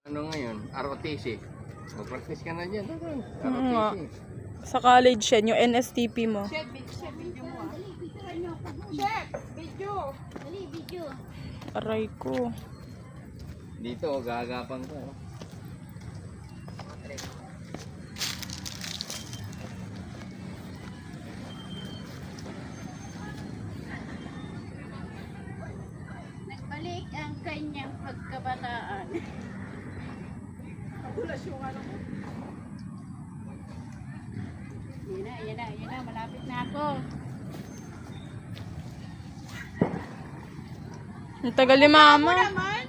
Ano ngayon? ROTC. Mag-practice ka na dyan. ROTC. Sa college yan, yung NSTP mo. Chef, video mo ah. Chef, video. Dali, video. Aray ko. Dito, gagapan ko. Nagbalik ang kanyang pagkabataan. Nagulas yung ano mo. Yan na, malapit na ako. Ang tagal ni mama. Naman?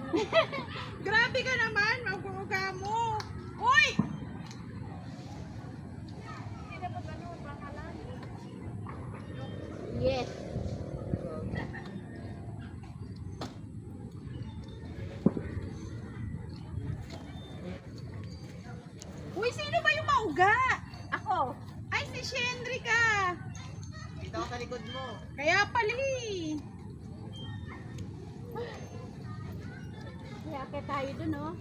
Grabe ka naman, mag-uuga mo. Uy! Yes. Uy, sino ba yung mauga? Ako. Ay, si Shendry ka. Dito ako sa likod mo. Kaya pali. Kaya ka tayo dun, oh.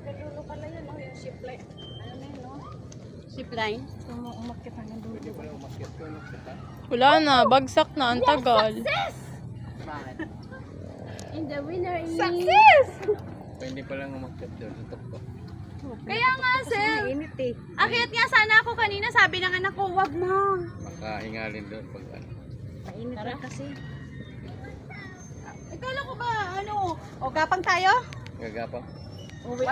Kadulo pala yun, oh, yung zipline. Ano na yun, no? Zipline? Umakit na doon. Pwede pala umakyat ko. Wala na, bagsak na, ang tagal. Bakit? And the winner is... Success! Pwede palang umakyat doon sa tuktok. Kaya nga, sir. Mainit eh. Akyat nga sana ako kanina. Sabi ng anak ko, wag mo. Makahingalin doon pag ano. Mainit na kasi. Ikala ko ba, ano? O, gapang tayo? Gagapang. Uwi